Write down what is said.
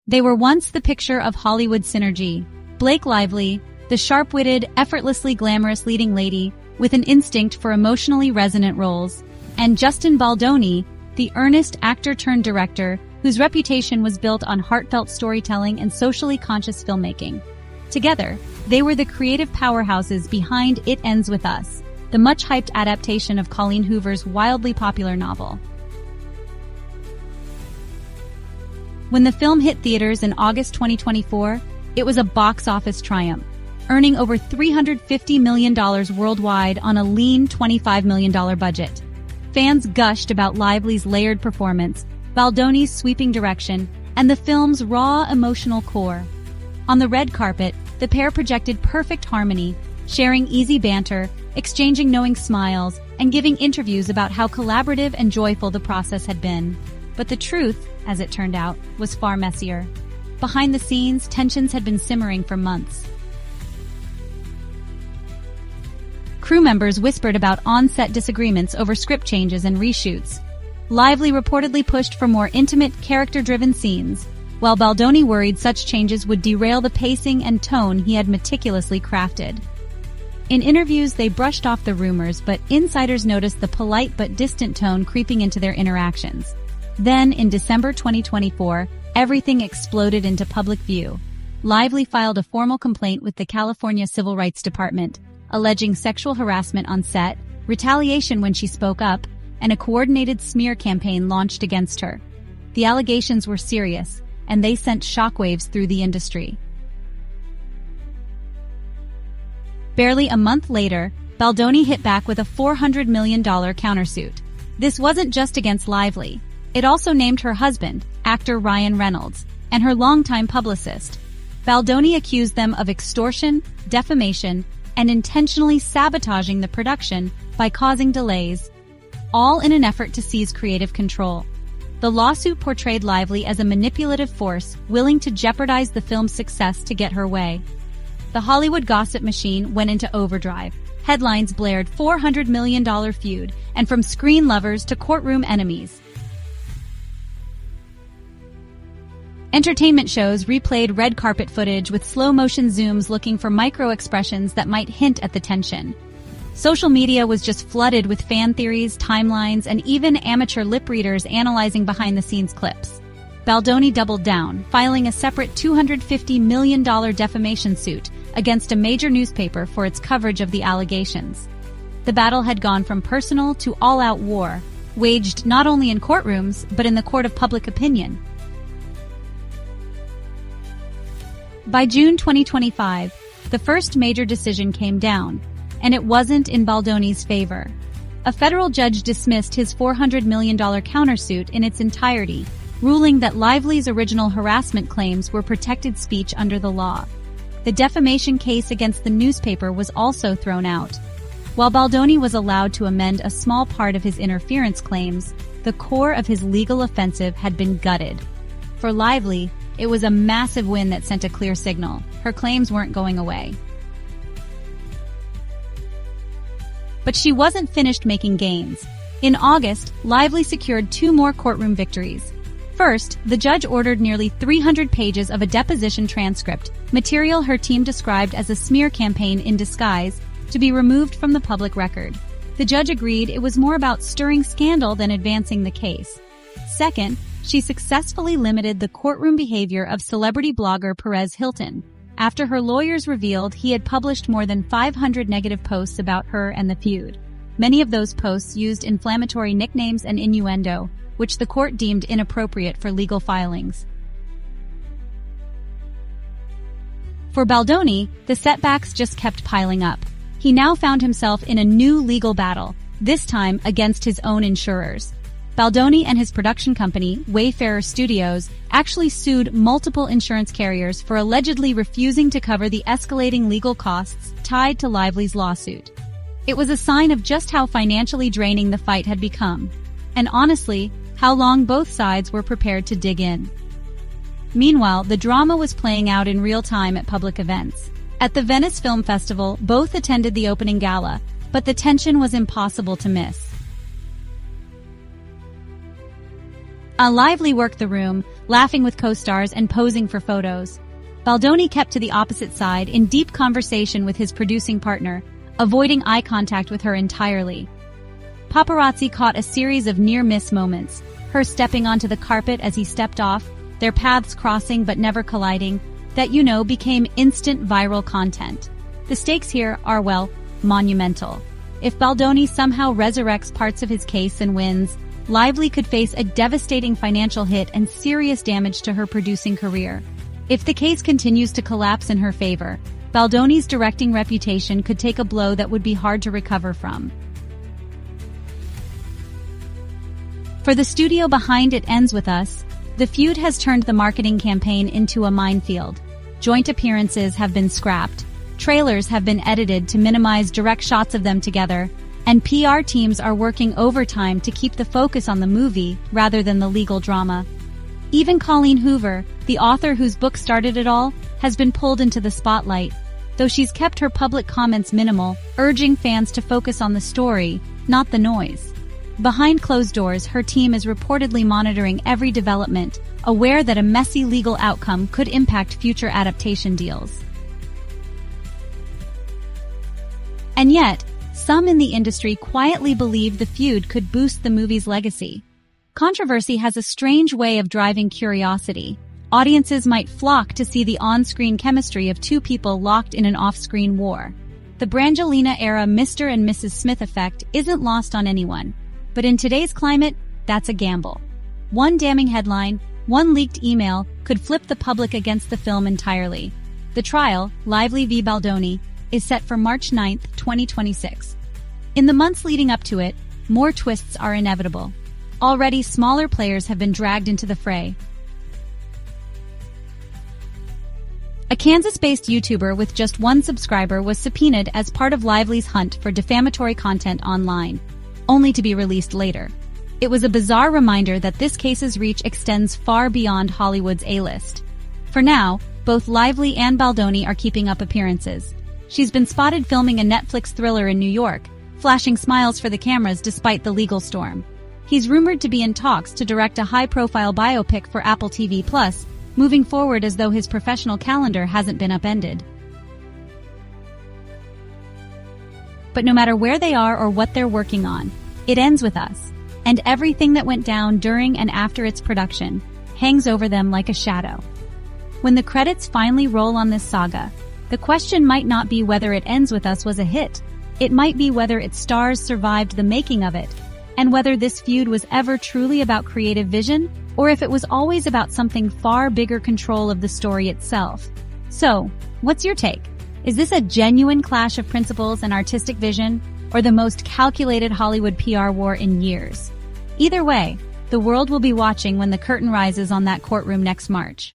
They were once the picture of Hollywood synergy. Blake Lively, the sharp-witted, effortlessly glamorous leading lady with an instinct for emotionally resonant roles, and Justin Baldoni, the earnest actor-turned-director whose reputation was built on heartfelt storytelling and socially conscious filmmaking. Together, they were the creative powerhouses behind It Ends With Us, the much-hyped adaptation of Colleen Hoover's wildly popular novel. When the film hit theaters in August 2024, it was a box office triumph, earning over $350 million worldwide on a lean $25 million budget. Fans gushed about Lively's layered performance, Baldoni's sweeping direction, and the film's raw emotional core. On the red carpet, the pair projected perfect harmony, sharing easy banter, exchanging knowing smiles, and giving interviews about how collaborative and joyful the process had been. But the truth, as it turned out, was far messier. Behind the scenes, tensions had been simmering for months. Crew members whispered about on-set disagreements over script changes and reshoots. Lively reportedly pushed for more intimate, character-driven scenes, while Baldoni worried such changes would derail the pacing and tone he had meticulously crafted. In interviews, they brushed off the rumors, but insiders noticed the polite but distant tone creeping into their interactions. Then, in December 2024, everything exploded into public view. Lively filed a formal complaint with the California Civil Rights Department, alleging sexual harassment on set, retaliation when she spoke up, and a coordinated smear campaign launched against her. The allegations were serious, and they sent shockwaves through the industry. Barely a month later, Baldoni hit back with a $400 million countersuit. This wasn't just against Lively. It also named her husband, actor Ryan Reynolds, and her longtime publicist. Baldoni accused them of extortion, defamation, and intentionally sabotaging the production by causing delays, all in an effort to seize creative control. The lawsuit portrayed Lively as a manipulative force willing to jeopardize the film's success to get her way. The Hollywood gossip machine went into overdrive. Headlines blared $400 million feud, and from screen lovers to courtroom enemies. Entertainment shows replayed red carpet footage with slow-motion zooms looking for micro-expressions that might hint at the tension. Social media was just flooded with fan theories, timelines, and even amateur lip readers analyzing behind-the-scenes clips. Baldoni doubled down, filing a separate $250 million defamation suit against a major newspaper for its coverage of the allegations. The battle had gone from personal to all-out war, waged not only in courtrooms, but in the court of public opinion. By June 2025, the first major decision came down, and it wasn't in Baldoni's favor. A federal judge dismissed his $400 million countersuit in its entirety, ruling that Lively's original harassment claims were protected speech under the law. The defamation case against the newspaper was also thrown out. While Baldoni was allowed to amend a small part of his interference claims, the core of his legal offensive had been gutted. For Lively, it was a massive win that sent a clear signal. Her claims weren't going away. But she wasn't finished making gains. In August, Lively secured 2 more courtroom victories. First, the judge ordered nearly 300 pages of a deposition transcript, material her team described as a smear campaign in disguise, to be removed from the public record. The judge agreed it was more about stirring scandal than advancing the case. Second, she successfully limited the courtroom behavior of celebrity blogger Perez Hilton, after her lawyers revealed he had published more than 500 negative posts about her and the feud. Many of those posts used inflammatory nicknames and innuendo, which the court deemed inappropriate for legal filings. For Baldoni, the setbacks just kept piling up. He now found himself in a new legal battle, this time against his own insurers. Baldoni and his production company, Wayfarer Studios, actually sued multiple insurance carriers for allegedly refusing to cover the escalating legal costs tied to Lively's lawsuit. It was a sign of just how financially draining the fight had become, and honestly, how long both sides were prepared to dig in. Meanwhile, the drama was playing out in real time at public events. At the Venice Film Festival, both attended the opening gala, but the tension was impossible to miss. Lively worked the room, laughing with co-stars and posing for photos. Baldoni kept to the opposite side in deep conversation with his producing partner, avoiding eye contact with her entirely. Paparazzi caught a series of near-miss moments, her stepping onto the carpet as he stepped off, their paths crossing but never colliding, that became instant viral content. The stakes here are, well, monumental. If Baldoni somehow resurrects parts of his case and wins, Lively could face a devastating financial hit and serious damage to her producing career. If the case continues to collapse in her favor, Baldoni's directing reputation could take a blow that would be hard to recover from. For the studio behind It Ends With Us, the feud has turned the marketing campaign into a minefield. Joint appearances have been scrapped, trailers have been edited to minimize direct shots of them together, and PR teams are working overtime to keep the focus on the movie rather than the legal drama. Even Colleen Hoover, the author whose book started it all, has been pulled into the spotlight, though she's kept her public comments minimal, urging fans to focus on the story, not the noise. Behind closed doors, her team is reportedly monitoring every development, aware that a messy legal outcome could impact future adaptation deals. And yet, some in the industry quietly believe the feud could boost the movie's legacy. Controversy has a strange way of driving curiosity. Audiences might flock to see the on-screen chemistry of two people locked in an off-screen war. The Brangelina-era Mr. and Mrs. Smith effect isn't lost on anyone. But in today's climate, that's a gamble. One damning headline, one leaked email, could flip the public against the film entirely. The trial, Lively v. Baldoni, is set for March 9, 2026. In the months leading up to it, more twists are inevitable. Already, smaller players have been dragged into the fray. A Kansas-based YouTuber with just one subscriber was subpoenaed as part of Lively's hunt for defamatory content online, only to be released later. It was a bizarre reminder that this case's reach extends far beyond Hollywood's A-list. For now, both Lively and Baldoni are keeping up appearances. She's been spotted filming a Netflix thriller in New York, flashing smiles for the cameras despite the legal storm. He's rumored to be in talks to direct a high-profile biopic for Apple TV+, moving forward as though his professional calendar hasn't been upended. But no matter where they are or what they're working on, it ends with us, and everything that went down during and after its production hangs over them like a shadow. When the credits finally roll on this saga, the question might not be whether It Ends With Us was a hit. It might be whether its stars survived the making of it, and whether this feud was ever truly about creative vision, or if it was always about something far bigger, control of the story itself. So, what's your take? Is this a genuine clash of principles and artistic vision, or the most calculated Hollywood PR war in years? Either way, the world will be watching when the curtain rises on that courtroom next March.